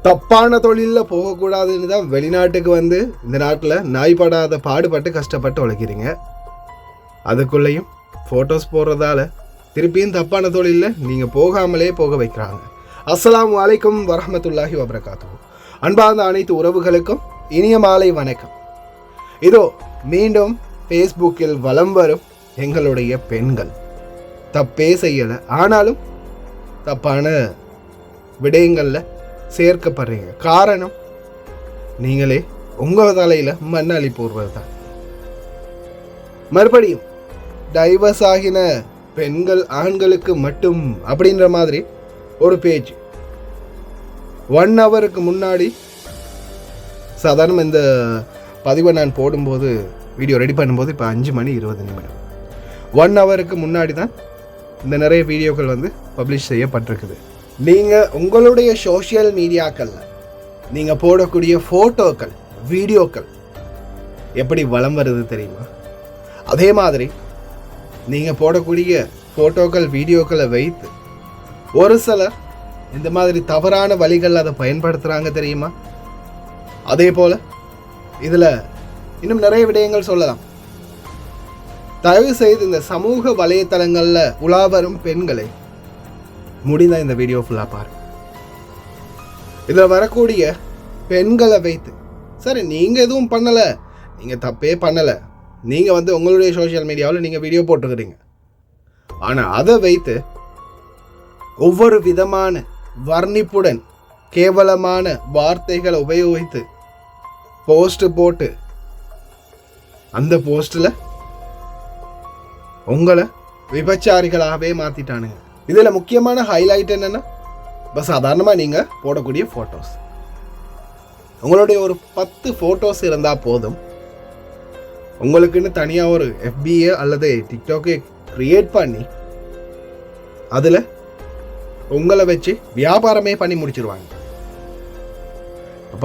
தப்பான தொழிலில் போகக்கூடாதுன்னு தான் வெளிநாட்டுக்கு வந்து இந்த நாட்டில் நாய்படாத பாடுபட்டு கஷ்டப்பட்டு உழைக்கிறீங்க. அதுக்குள்ளேயும் ஃபோட்டோஸ் போடுறதால திருப்பியும் தப்பான தொழிலில் நீங்கள் போகாமலே போக வைக்கிறாங்க. அஸ்ஸலாமு அலைக்கும் வரஹ்மத்துல்லாஹி வபரகாத்துஹு. அன்பார்ந்த அனைத்து உறவுகளுக்கும் இனிய மாலை வணக்கம். இதோ மீண்டும் ஃபேஸ்புக்கில் வலம் வரும் எங்களுடைய பெண்கள் தப்பே செய்யலை, ஆனாலும் தப்பான விடயங்களில் சேர்க்கப்படுறீங்க. காரணம் நீங்களே உங்கள் தலையில் மண்ணாளி போடுறது தான். மறுபடியும் டைவர்ஸ் ஆகின பெண்கள் ஆண்களுக்கு மட்டும் அப்படின்ற மாதிரி ஒரு பேஜ் 1 ஹவருக்கு முன்னாடி, சாதாரண இந்த பதிவை நான் போடும்போது வீடியோ ரெடி பண்ணும்போது இப்போ 5:20 1 ஹவருக்கு முன்னாடி தான் இந்த நிறைய வீடியோக்கள் வந்து பப்ளிஷ் செய்யப்பட்டிருக்குது. நீங்கள் உங்களுடைய சோஷியல் மீடியாக்களில் நீங்கள் போடக்கூடிய ஃபோட்டோக்கள் வீடியோக்கள் எப்படி வலம் வருது தெரியுமா? அதே மாதிரி நீங்கள் போடக்கூடிய ஃபோட்டோக்கள் வீடியோக்களை வைத்து ஒரு சிலர் இந்த மாதிரி தவறான வழிகள் அதை பயன்படுத்துகிறாங்க தெரியுமா? அதே போல் இதில் இன்னும் நிறைய விடயங்கள் சொல்லலாம். தயவு செய்து இந்த சமூக வலைத்தளங்களில் உலா வரும் பெண்களை முடிந்தால் இந்த வீடியோ ஃபுல்லாக பாருங்க. இதில் வரக்கூடிய பெண்களை வைத்து, சரி நீங்கள் எதுவும் பண்ணலை, நீங்கள் தப்பே பண்ணலை, நீங்கள் வந்து உங்களுடைய சோஷியல் மீடியாவில் நீங்கள் வீடியோ போட்டுக்கிறீங்க, ஆனால் அதை வைத்து ஒவ்வொரு விதமான வர்ணிப்புடன் கேவலமான வார்த்தைகளை உபயோகித்து போஸ்ட் போட்டு அந்த போஸ்ட்டில் உங்களை விபச்சாரிகளாகவே மாற்றிட்டானுங்க. இதில் முக்கியமான ஹைலைட் என்னென்னா, இப்போ சாதாரணமாக நீங்கள் போடக்கூடிய ஃபோட்டோஸ், உங்களுடைய ஒரு 10 ஃபோட்டோஸ் இருந்தால் போதும், உங்களுக்குன்னு தனியாக ஒரு FBA அல்லது டிக்டாக்கை க்ரியேட் பண்ணி அதில் உங்களை வச்சு வியாபாரமே பண்ணி முடிச்சிருவாங்க.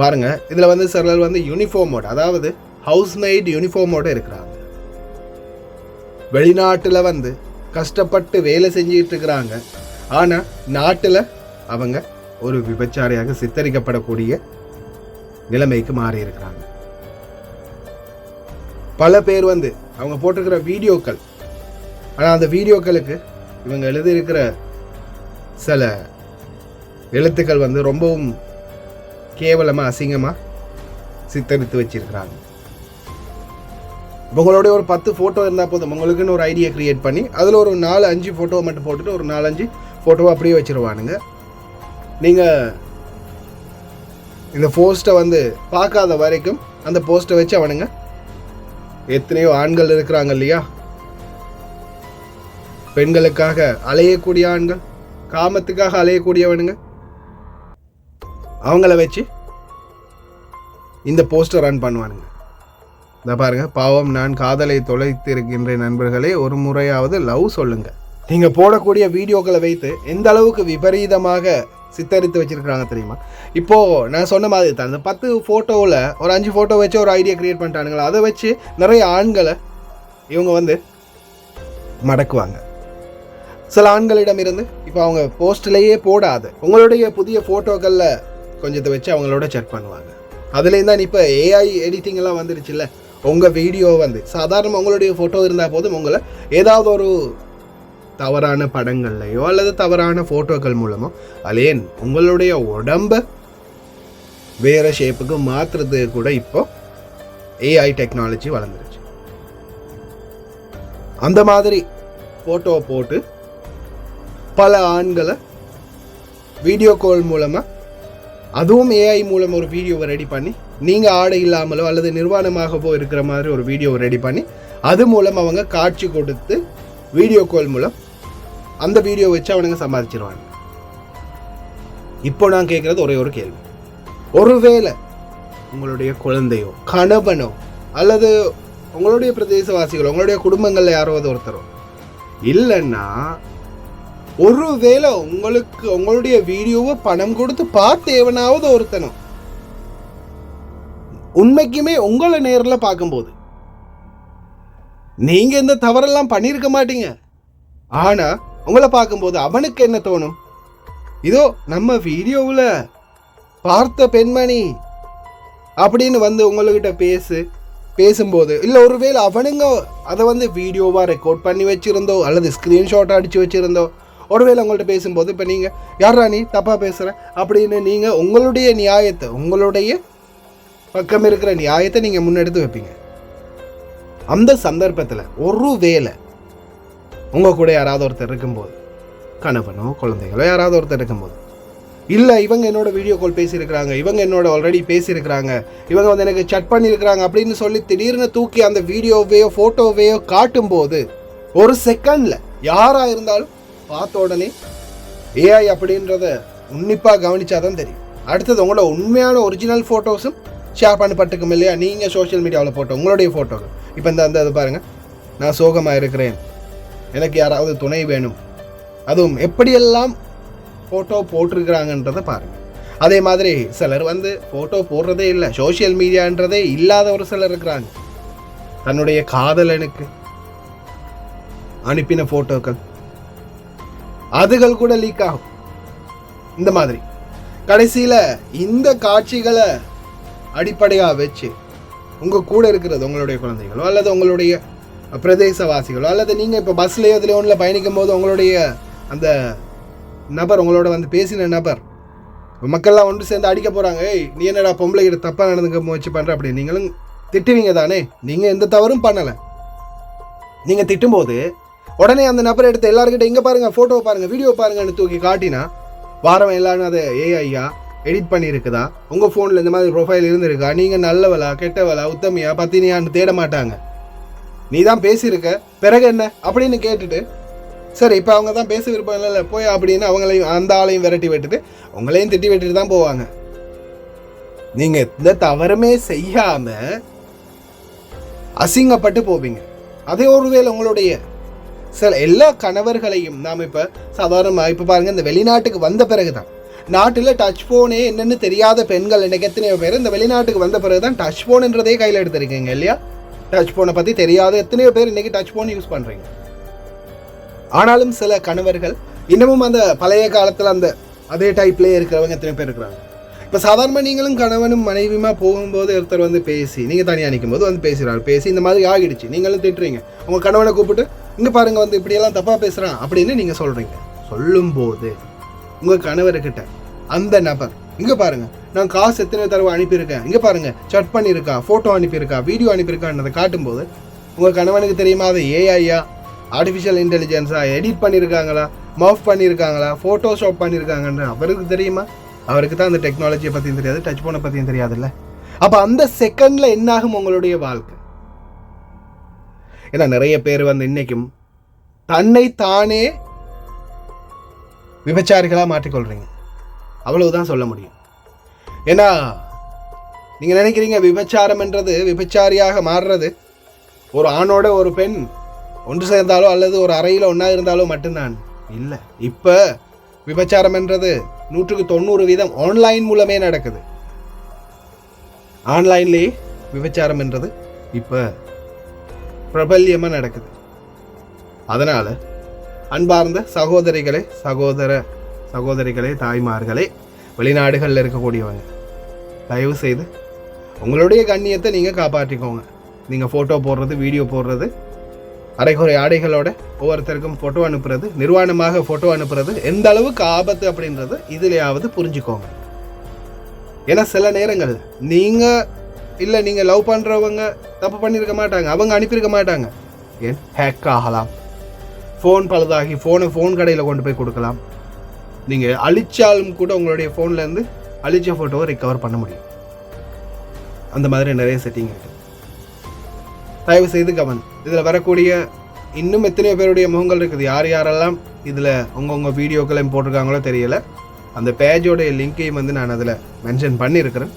பாருங்கள், இதில் வந்து சிலர் வந்து யூனிஃபார்மோட, அதாவது ஹவுஸ்மெய்ட் யூனிஃபார்மோடு இருக்கிறாங்க. வெளிநாட்டில் வந்து கஷ்டப்பட்டு வேலை செஞ்சிட்டு இருக்கிறாங்க, ஆனால் நாட்டில் அவங்க ஒரு விபச்சாரியாக சித்தரிக்கப்படக்கூடிய நிலைமைக்கு மாறி இருக்கிறாங்க. பல பேர் வந்து அவங்க போட்டிருக்கிற வீடியோக்கள், ஆனால் அந்த வீடியோக்களுக்கு இவங்க எழுதியிருக்கிற சில எழுத்துக்கள் வந்து ரொம்பவும் கேவலமாக அசிங்கமாக சித்தரித்து வச்சிருக்கிறாங்க. உங்களுடைய ஒரு 10 ஃபோட்டோ இருந்தால் போதும், உங்களுக்குன்னு ஒரு ஐடியா க்ரியேட் பண்ணி அதில் ஒரு 4-5 ஃபோட்டோவை மட்டும் போட்டுட்டு ஒரு 4-5 ஃபோட்டோவை அப்படியே வச்சுருவானுங்க. நீங்கள் இந்த போஸ்ட்டை வந்து பார்க்காத வரைக்கும் அந்த போஸ்ட்டை வச்சு அவனுங்க, எத்தனையோ ஆண்கள் இருக்கிறாங்க இல்லையா, பெண்களுக்காக அலையக்கூடிய ஆண்கள், காமத்துக்காக அலையக்கூடியவனுங்க, அவங்கள வச்சு இந்த போஸ்டர் ரன் பண்ணுவானுங்க. இதை பாருங்க, பாவம் நான் காதலை தொலைத்து இருக்கின்ற நண்பர்களே, ஒரு முறையாவது லவ் சொல்லுங்க. நீங்கள் போடக்கூடிய வீடியோக்களை வைத்து எந்த அளவுக்கு விபரீதமாக சித்தரித்து வச்சிருக்கிறாங்க தெரியுமா? இப்போது நான் சொன்ன மாதிரி தான், அந்த 10 ஃபோட்டோவில் ஒரு 5 ஃபோட்டோ வச்சு ஒரு ஐடியா க்ரியேட் பண்ணிட்டானுங்களா, அதை வச்சு நிறைய ஆண்களை இவங்க வந்து மடக்குவாங்க. சில ஆண்களிடம் இருந்து இப்போ அவங்க போஸ்ட்லேயே போடாத உங்களுடைய புதிய ஃபோட்டோக்களில் கொஞ்சத்தை வச்சு அவங்களோட செக் பண்ணுவாங்க. அதுலேயும் தான் இப்போ AI எடிட்டிங் எல்லாம் வந்துருச்சுல்ல, உங்கள் வீடியோ வந்து சாதாரண உங்களுடைய ஃபோட்டோ இருந்தால் போதும், உங்களை ஏதாவது ஒரு தவறான படங்கள்லையோ அல்லது தவறான ஃபோட்டோக்கள் மூலமோ அலேன் உங்களுடைய உடம்பை வேறு ஷேப்புக்கு மாற்றுறது கூட இப்போ AI டெக்னாலஜி வளர்ந்துருச்சு. அந்த மாதிரி ஃபோட்டோவை போட்டு பல ஆண்களை வீடியோ கால் மூலமாக, அதுவும் AI மூலம் ஒரு வீடியோவை ரெடி பண்ணி, நீங்கள் ஆடை இல்லாமலோ அல்லது நிர்வாணமாகவோ இருக்கிற மாதிரி ஒரு வீடியோவை ரெடி பண்ணி அது மூலம் அவங்க காட்சி கொடுத்து வீடியோ கால் மூலம் அந்த வீடியோ வச்சு அவனுங்க சம்பாதிச்சிருவாங்க. இப்போ நான் கேட்குறது ஒரே ஒரு கேள்வி, ஒருவேளை உங்களுடைய குழந்தையோ கணவனோ அல்லது உங்களுடைய பிரதேசவாசிகளோ உங்களுடைய குடும்பங்களில் யாராவது ஒருத்தரோ இல்லைன்னா, ஒருவேளை உங்களுக்கு உங்களுடைய வீடியோவை பணம் கொடுத்து பார்த்து எவனாவது ஒருத்தனும் உண்மைக்குமே உங்களை நேரில் பார்க்கும்போது நீங்கள் இந்த தவறெல்லாம் பண்ணியிருக்க மாட்டீங்க, ஆனால் உங்களை பார்க்கும்போது அவனுக்கு என்ன தோணும்? இதோ நம்ம வீடியோவில் பார்த்த பெண்மணி அப்படின்னு வந்து உங்கள்கிட்ட பேசும்போது இல்லை ஒருவேளை அவனுங்க அதை வந்து வீடியோவாக ரெக்கார்ட் பண்ணி வச்சுருந்தோ அல்லது ஸ்க்ரீன்ஷாட் அடித்து வச்சுருந்தோ ஒருவேளை உங்கள்கிட்ட பேசும்போது இப்போ நீங்கள் யாரா நீ தப்பாக பேசுகிற அப்படின்னு நீங்கள் உங்களுடைய நியாயத்தை உங்களுடைய பக்கம் இருக்கிற நியாயத்தை நீங்கள் முன்னெடுத்து வைப்பீங்க. அந்த சந்தர்ப்பத்தில் ஒரு வேளை உங்கள் கூட யாராவது ஒருத்தர் இருக்கும்போது, கணவனோ குழந்தைகளோ யாராவது ஒருத்தர் இருக்கும்போது, இல்லை இவங்க என்னோட வீடியோ கால் பேசியிருக்கிறாங்க, இவங்க என்னோட ஆல்ரெடி பேசியிருக்கிறாங்க, இவங்க வந்து எனக்கு சட் பண்ணியிருக்கிறாங்க அப்படின்னு சொல்லி திடீர்னு தூக்கி அந்த வீடியோவையோ ஃபோட்டோவையோ காட்டும்போது ஒரு செகண்டில் யாராக இருந்தாலும் பார்த்த உடனே ஏஐ அப்படின்றத உன்னிப்பாக கவனிச்சாதான் தெரியும். அடுத்தது உங்களோட உண்மையான ஒரிஜினல் ஃபோட்டோஸும் ஷேர் பண்ணப்பட்டுக்கும் இல்லையா, நீங்கள் சோஷியல் மீடியாவில் போட்டோ உங்களுடைய ஃபோட்டோகள். இப்போ இந்த இது பாருங்கள், நான் சோகமாக இருக்கிறேன், எனக்கு யாராவது துணை வேணும், அதுவும் எப்படியெல்லாம் ஃபோட்டோ போட்டிருக்கிறாங்கன்றதை பாருங்கள். அதே மாதிரி சிலர் வந்து ஃபோட்டோ போடுறதே இல்லை, சோஷியல் மீடியான்றதே இல்லாத ஒரு சிலர் இருக்கிறாங்க. தன்னுடைய காதலனுக்கு அனுப்பின ஃபோட்டோக்கள் அதுகள் கூட லீக் ஆகும். இந்த மாதிரி கடைசியில் இந்த காட்சிகளை அடிப்படையாக வச்சு உங்கள் கூட இருக்கிறது உங்களுடைய குழந்தைகளோ அல்லது உங்களுடைய பிரதேசவாசிகளோ அல்லது நீங்கள் இப்போ பஸ்லேயோ இதில் ஒன்றில் பயணிக்கும் போது உங்களுடைய அந்த நபர் உங்களோட வந்து பேசின நபர் மக்கள்லாம் ஒன்று சேர்ந்து அடிக்க போகிறாங்க, ஏய் நீ என்னடா பொம்பளை கிட்ட தப்பாக நடந்துக்க முயற்சி பண்ணுற அப்படி நீங்களும் திட்டுவீங்க தானே. நீங்கள் எந்த தவறும் பண்ணலை. நீங்கள் திட்டும்போது உடனே அந்த நபரை எடுத்து எல்லாருக்கிட்ட இங்கே பாருங்கள், ஃபோட்டோ பாருங்கள், வீடியோ பாருங்கன்னு தூக்கி காட்டினா வாரம் எல்லாரும் அதை ஏஐயா எடிட் பண்ணியிருக்குதா, உங்கள் ஃபோனில் இந்த மாதிரி ப்ரொஃபைல் இருந்திருக்கா, நீங்கள் நல்லவளா கெட்டவளா உத்தமியா பத்தினியான்னு தேட மாட்டாங்க. நீ தான் பேசியிருக்க பிறகு என்ன அப்படின்னு கேட்டுட்டு சரி இப்போ அவங்க தான் பேச விருப்பம் இல்லை போய் அப்படின்னு அவங்களையும் அந்த ஆளையும் விரட்டி விட்டுட்டு உங்களையும் திட்டி விட்டுட்டு தான் போவாங்க. நீங்கள் எந்த தவறுமே செய்யாமல் அசிங்கப்பட்டு போவீங்க. அதே ஒருவேளை உங்களுடைய சில எல்லா கணவர்களையும் நாம் இப்போ சாதாரணமாக இப்போ பாருங்கள், இந்த வெளிநாட்டுக்கு வந்த பிறகு தான் நாட்டில் டச் ஃபோனே என்னென்னு தெரியாத பெண்கள் எனக்கு எத்தனையோ பேர் இந்த வெளிநாட்டுக்கு வந்த பிறகு தான் டச் ஃபோனுன்றதே கையில் எடுத்துருக்கீங்க இல்லையா. டச் ஃபோனை பற்றி தெரியாத எத்தனையோ பேர் இன்றைக்கி டச் ஃபோன் யூஸ் பண்ணுறீங்க. ஆனாலும் சில கணவர்கள் இன்னமும் அந்த பழைய காலத்தில் அந்த அதே டைப்லேயே இருக்கிறவங்க எத்தனை பேர் இருக்கிறாங்க. இப்போ சாதாரணமாக நீங்களும் கணவனும் மனைவியுமா போகும்போது ஒருத்தர் வந்து பேசி நீங்கள் தனியாக நிற்கும் போது வந்து பேசி இந்த மாதிரி ஆகிடுச்சு, நீங்களும் திட்டுறீங்க. உங்கள் கணவனை கூப்பிட்டு இங்கே பாருங்கள் வந்து இப்படியெல்லாம் தப்பாக பேசுகிறான் அப்படின்னு நீங்கள் சொல்கிறீங்க. சொல்லும்போது உங்கள் கணவர்கிட்ட அந்த நபர் இங்கே பாருங்கள் நான் காசு எத்தனை தடவை அனுப்பியிருக்கேன், இங்கே பாருங்கள் சட் பண்ணியிருக்கா, ஃபோட்டோ அனுப்பியிருக்கா, வீடியோ அனுப்பியிருக்கான்றதை காட்டும்போது உங்கள் கணவனுக்கு தெரியுமா அது ஏஐயா ஆர்டிஃபிஷியல் இன்டெலிஜென்ஸா எடிட் பண்ணியிருக்காங்களா, மர்ஃப் பண்ணியிருக்காங்களா, ஃபோட்டோஷாப் பண்ணியிருக்காங்கன்னு அவருக்கு தெரியுமா? அவருக்கு தான் அந்த டெக்னாலஜியை பற்றியும் தெரியாது, டச் ஃபோனை பற்றியும் தெரியாதுல்ல. அப்போ அந்த செகண்டில் என்னாகும் உங்களுடைய வாழ்க்கை? ஏன்னா நிறைய பேர் வந்து இன்னைக்கும் தன்னை தானே விபச்சாரிகளாக மாற்றிக்கொள்றீங்க, அவ்வளவுதான் சொல்ல முடியும். ஏன்னா நீங்கள் நினைக்கிறீங்க விபச்சாரம்ன்றது விபச்சாரியாக மாறுறது ஒரு ஆணோட ஒரு பெண் ஒன்று சேர்ந்தாலோ அல்லது ஒரு அறையில் ஒன்றா இருந்தாலோ மட்டும்தான். இல்லை, இப்போ விபச்சாரம் என்றது 190% ஆன்லைன் மூலமே நடக்குது. ஆன்லைன்லேயே விபச்சாரம் என்றது இப்போ பிரபல்யமாக நடக்குது. அதனால் அன்பார்ந்த சகோதரிகளே சகோதரிகளே தாய்மார்களே வெளிநாடுகளில் இருக்கக்கூடியவங்க தயவு செய்து உங்களுடைய கண்ணியத்தை நீங்கள் காப்பாற்றிக்கோங்க. நீங்கள் ஃபோட்டோ போடுறது வீடியோ போடுறது அரைக்குறை ஆடைகளோட ஒவ்வொருத்தருக்கும் ஃபோட்டோ அனுப்புறது நிர்வாணமாக ஃபோட்டோ அனுப்புறது எந்த அளவுக்கு ஆபத்து அப்படின்றது இதுலையாவது புரிஞ்சுக்கோங்க. ஏன்னா சில நேரங்கள் நீங்கள் லவ் பண்ணுறவங்க தப்பு பண்ணியிருக்க மாட்டாங்க, அவங்க அனுப்பியிருக்க மாட்டாங்க. ஏன் ஹேக் ஆகலாம், ஃபோன் பழுதாகி ஃபோன் கடையில் கொண்டு போய் கொடுக்கலாம். நீங்கள் அழிச்சாலும் கூட உங்களுடைய ஃபோன்லேருந்து அழிச்ச ஃபோட்டோவை ரிகவர் பண்ண முடியும். அந்த மாதிரி நிறைய செட்டிங் இருக்குது. தயவு செய்து கவனம். இதில் வரக்கூடிய இன்னும் எத்தனையோ பேருடைய முகங்கள் இருக்குது. யாரெல்லாம் இதில் உங்கள் வீடியோக்களையும் போட்டிருக்காங்களோ தெரியலை. அந்த பேஜோடைய லிங்கையும் வந்து நான் அதில் மென்ஷன் பண்ணியிருக்கிறேன்,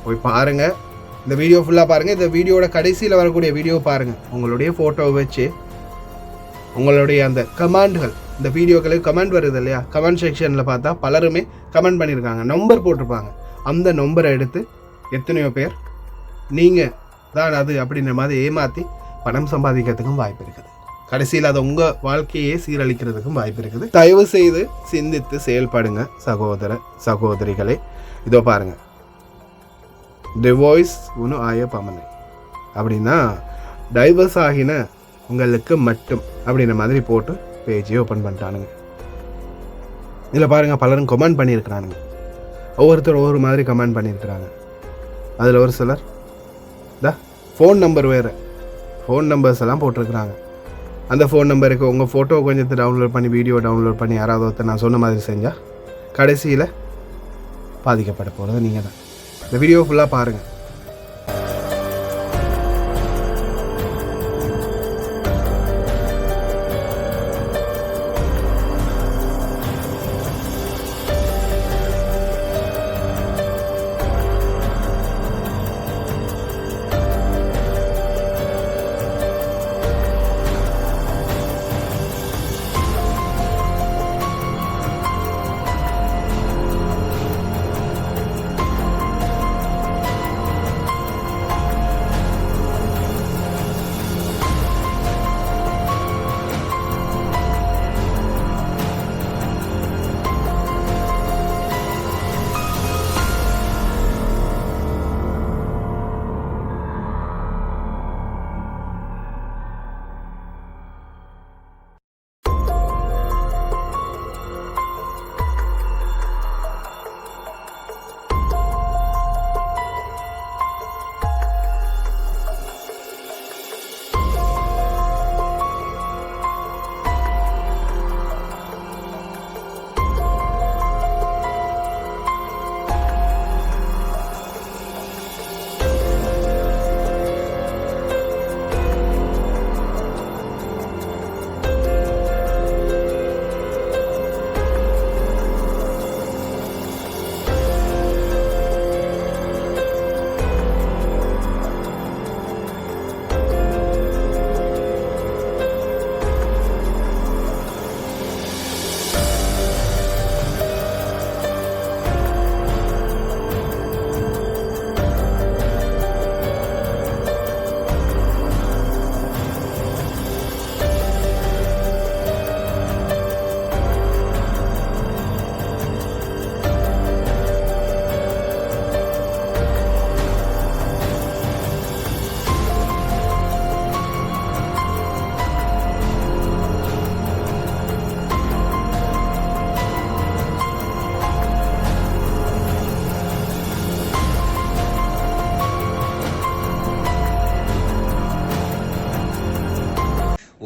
போய் பாருங்கள். இந்த வீடியோ ஃபுல்லாக பாருங்கள். இந்த வீடியோட கடைசியில் வரக்கூடிய வீடியோ பாருங்கள். உங்களுடைய ஃபோட்டோவை வச்சு உங்களுடைய அந்த கமெண்ட்கள், இந்த வீடியோக்களுக்கு கமெண்ட் வருது இல்லையா, கமெண்ட் செக்ஷனில் பார்த்தா பலருமே கமெண்ட் பண்ணியிருக்காங்க, நம்பர் போட்டிருப்பாங்க. அந்த நம்பரை எடுத்து எத்தனையோ பேர் நீங்கள் தான் அது அப்படின்ற மாதிரி ஏமாற்றி பணம் சம்பாதிக்கிறதுக்கும் வாய்ப்பு இருக்குது. கடைசியில் அது உங்கள் வாழ்க்கையே சீரழிக்கிறதுக்கும் வாய்ப்பு இருக்குது. தயவு செய்து சிந்தித்து செயல்படுங்க சகோதர சகோதரிகளே. இதோ பாருங்கள், டிவோர்ஸ் ஒன்றும் ஆய பமனை அப்படின்னா டைவர்ஸ் ஆகின உங்களுக்கு மட்டும் அப்படின்ற மாதிரி போட்டு பேஜே ஓப்பன் பண்ணிட்டானுங்க. இதில் பாருங்கள், பலரும் கமெண்ட் பண்ணியிருக்கிறானுங்க. ஒவ்வொருத்தர் ஒவ்வொரு மாதிரி கமெண்ட் பண்ணியிருக்கிறாங்க. அதில் ஒரு சிலர் ஃபோன் நம்பர் வேறு ஃபோன் நம்பர்ஸ் எல்லாம் போட்டிருக்கிறாங்க. அந்த ஃபோன் நம்பருக்கு உங்கள் ஃபோட்டோ கொஞ்சத்தை டவுன்லோட் பண்ணி வீடியோ டவுன்லோட் பண்ணி யாராவது ஒருத்தர் நான் சொன்ன மாதிரி செஞ்சால் கடைசியில் பாதிக்கப்பட போகிறது நீங்கள் தான். இந்த வீடியோ ஃபுல்லாக பாருங்கள்.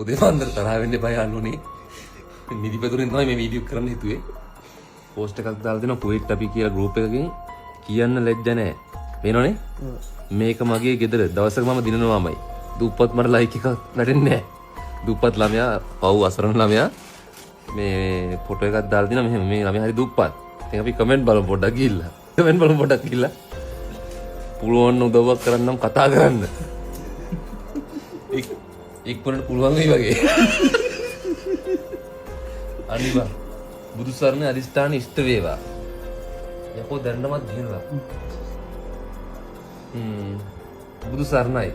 උදේ වන්දර තරහ වෙන්න එපා යාළුවනේ. නිදිපැතුරෙන් තමයි මේ වීඩියෝ කරන්න හිතුවේ. පෝස්ට් එකක් දාලා දෙනවා කුවෙට් අපි කියලා ගෲප් එකකින්. කියන්න ලැජ්ජ නැහැ. පේනවනේ? මේක මගේ ගෙදර. දවසක මම දිනනවාමයි. දුප්පත් මට ලයික් එකක් නැටෙන්නේ නැහැ. දුප්පත් ළමයා, පව් අසරණ ළමයා මේ ෆොටෝ එකක් දාලා දෙනවා මෙහෙම. මේ ළමයා හරි දුප්පත්. ඉතින් අපි කමෙන්ට් බලමු පොඩ්ඩක් ගිහිල්ලා. කමෙන්ට් බලමු පොඩ්ඩක් ගිහිල්ලා. පුළුවන් උදව්වක් කරන්නම් කතා කරන්න. ඉක්මනට පුළුවන් වෙයි වගේ. අනිවා බුදු සරණ අදිස්ථාන ඉෂ්ට වේවා. යකෝ දැන්නමත් ගිහිල්ලා. බුදු සරණයි.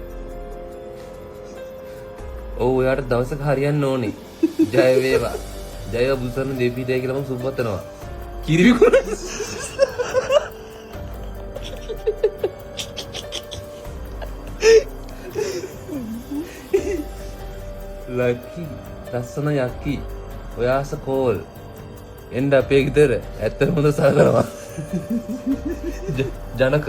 ඔව් ඔයාට දවසක හරියන්න ඕනේ. ජය වේවා. ජය බුදු සරණ දෙවිපිටයි කියලා මම සුබ පතනවා. කිරිවිකුර. ලකි ලස්සන යකි ඔයාස කෝල් එන්න අපේ ගෙදර ඇත්තටම හොඳ සහකරනවා. ජනක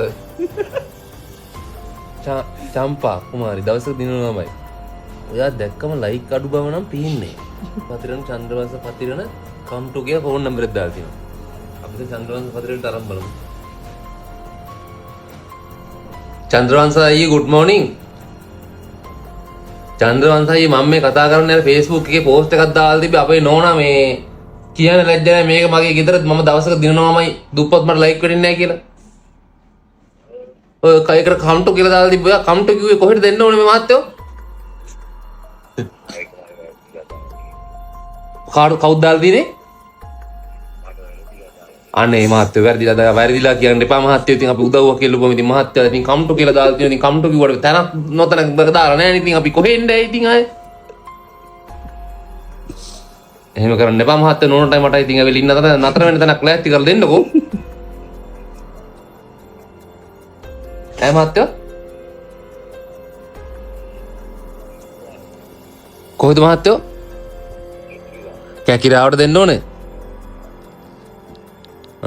චම්පා කුමාරි දවසක දිනනවාමයි. ඔයා දැක්කම ලයික් අඩු බව නම් පේන්නේ. පතිරණ චන්ද්‍රවංශ පතිරණ කම්ටු කියලා ෆෝන් නම්බර් එක දාලා තියෙනවා. අපිට චන්ද්‍රවංශ පතිරණට අරන් බලමු. චන්ද්‍රවංශ අයියේ good morning. චන්ද්‍රවංශ අයියේ මම මේ කතා කරන්නේ අර Facebook එකේ post එකක් දාලා තිබ්බේ අපේ නෝනා මේ කියන ලැජ්ජ නැහැ මේක මගේ ගෙදර මම දවසක දිනනවාමයි දුප්පත් මට ලයික් වෙන්නේ නැහැ කියලා. ඔය කයකට කම්ටු කියලා දාලා තිබ්බා. ඔයා කම්ටු කිව්වේ කොහෙද දෙන්න ඕනේ මේ මහත්තයෝ? කවුද දාලා තියෙන්නේ? අනේ මහත්තයෝ වැරදිලා කියන්න එපා මහත්තයෝ. ඉතින් අපි උදව්වක් කියලා ඉතින් මහත්තයා ඉතින් කම්ටු කියලා දාලා තියෙනවා. ඉතින් කම්ටු කිව්වට තැනක් නොතැනක දාලා නැහැ. ඉතින් අපි කොහෙන්ද ඉතින් ආයේ? එහෙම කරන්න එපා මහත්තයෝ නෝනටයි මටයි ඉතින් ඇවිල්ලා ඉන්න තැන නතර වෙන්න තැනක් ලෑස්ති කරලා දෙන්නකෝ. ඈ මහත්තයෝ කොහෙද මහත්තයෝ? කැකිරාවට දෙන්න ඕනේ.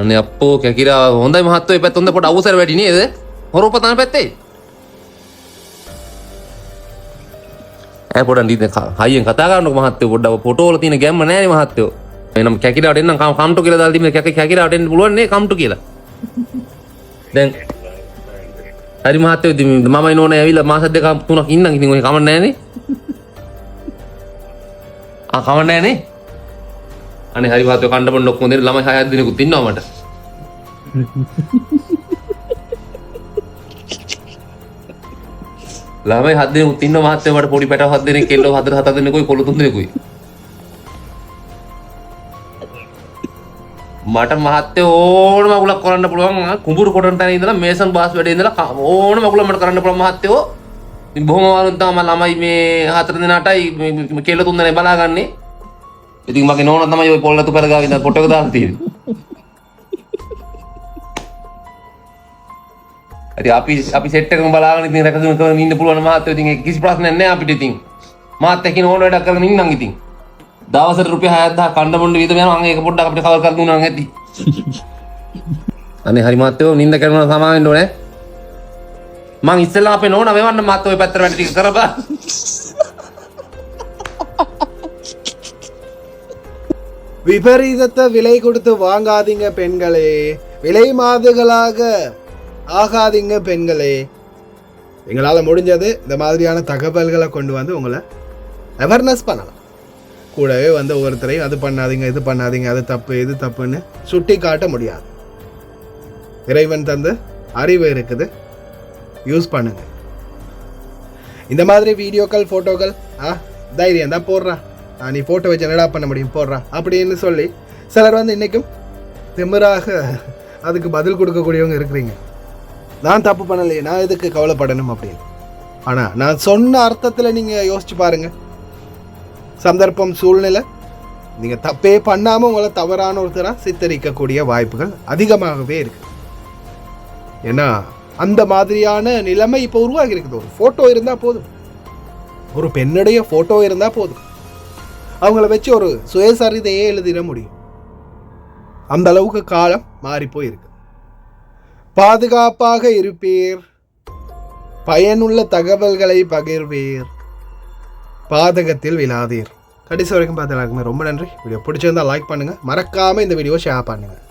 අනේ අප්පෝ කැකිරාව හොඳයි මහත්තයෝ. මේ පැත්ත හොඳ පොඩ අවසර වැඩි නේද? හොරෝපතන පැත්තේ. පොඩ හයියෙන් කතා කරන්නකො මහත්තයෝ. පොඩ්ඩක් ෆොටෝ වල තියෙන ගැම්ම නෑනේ මහත්තයෝ. එහෙනම් කැකිරාවට එන්නම් කම්ටු කියලා දාලා තිබ්බේ කැකිරාවට එන්න පුළුවන් නේ කම්ටු කියලා. දැන් හරි මහත්තයෝ ඉතින් මමයි නෝනේ ඇවිල්ලා මාස දෙක තුනක් ඉන්නම් ඉතින් ඔය කමක් නෑනේ. කමක් නෑනේ. අනේ හරි මහත්තයෝ කණ්ඩ බොන්න ඔක්කොම දෙන්න ළමයි 6 දිනකුත් ඉන්නවා මට. ළමයි 7 දෙනෙකුත් ඉන්නවා මහත්තයෝ මට පොඩි පැටව 7 දෙනෙක් කෙල්ලෝ 4 දෙනෙකුයි කොළු 3 දෙනෙකුයි. මට මහත්තයෝ ඕනම මගුලක් කරන්න පුළුවන්. කුඹුරු කොටන තැන ඉඳලා මේසන් බාස් වැඩේ ඉඳලා ඕනම මගුලක් මට කරන්න පුළුවන් මහත්තයෝ. ඉතින් බොහොම වරුන් තමයි ළමයි මේ 4 දෙනාටයි කෙල්ලෝ 3 දෙනා බලාගන්නේ. ඉතින් මගේ නෝනා තමයි ওই පොල්ලතු පෙර ගාව ඉඳන් ෆොටෝ එක දාලා තියෙන්නේ. අපි සෙට් එකම බලාගෙන ඉතින් රැකගෙන කරගෙන ඉන්න පුළුවන් මහත්තයෝ. ඉතින් ඒක කිසි ප්‍රශ්නයක් නැහැ අපිට. ඉතින් මාත් එක්කින ඕන වැඩක් කරගෙන ඉන්නම් ඉතින්. දවසට රුපියල් 6000 කණ්ඩ බොණ්ඩ විතර යනවා. මම ඒක පොඩ්ඩක් අපිට කවර් කර දුන්නා නම් ඇති. අනේ හරි මහත්තයෝ නින්ද කරනවා සමා වෙන්න ඕනේ. මං ඉස්සෙල්ලා අපේ නෝනා වෙවන්න මහත්තයෝ ඔය පැත්තට වැඩ ටික කරපන්. விபரீதத்தை விலை கொடுத்து வாங்காதீங்க பெண்களே. விலை மாதுகளாக ஆகாதீங்க பெண்களே. எங்களால் முடிஞ்சது இந்த மாதிரியான தகவல்களை கொண்டு வந்து உங்களை அவேர்னஸ் பண்ணலாம். கூடவே வந்து ஒவ்வொருத்தரையும் அது பண்ணாதீங்க இது பண்ணாதீங்க அது தப்பு இது தப்புன்னு சுட்டி காட்ட முடியாது. இறைவன் தந்து அறிவு இருக்குது, யூஸ் பண்ணுங்க. இந்த மாதிரி வீடியோக்கள் ஃபோட்டோக்கள் தைரியம் தான் போடுறா. நீ ஃபோட்டோ வச்சு என்னடா பண்ண முடியும் போடுறா அப்படின்னு சொல்லி சிலர் வந்து இன்றைக்கும் திமிராக அதுக்கு பதில் கொடுக்கக்கூடியவங்க இருக்கிறீங்க. நான் தப்பு பண்ணலையே, நான் எதுக்கு கவலைப்படணும் அப்படின்னு. ஆனால் நான் சொன்ன அர்த்தத்தில் நீங்கள் யோசிச்சு பாருங்கள். சந்தர்ப்பம் சூழ்நிலை நீங்கள் தப்பே பண்ணாமல் உங்களை தவறான ஒருத்தராக சித்தரிக்கக்கூடிய வாய்ப்புகள் அதிகமாகவே இருக்குது. ஏன்னா அந்த மாதிரியான நிலைமை இப்போ உருவாகி இருக்குது. ஒரு ஃபோட்டோ இருந்தால் போதும், ஒரு பெண்ணுடைய ஃபோட்டோ இருந்தால் போதும், அவங்கள வச்சு ஒரு சுயசரிதையே எழுதிட முடியும். அந்த அளவுக்கு காலம் மாறி போயிருக்கு. பாதுகாப்பாக இருப்பீர், பயனுள்ள தகவல்களை பகிர்வீர், பாதகத்தில் விழாதீர். கடைசி வரைக்கும் பார்த்து எல்லாருக்குமே ரொம்ப நன்றி. வீடியோ பிடிச்சிருந்தா லைக் பண்ணுங்கள், மறக்காமல் இந்த வீடியோ ஷேர் பண்ணுங்கள்.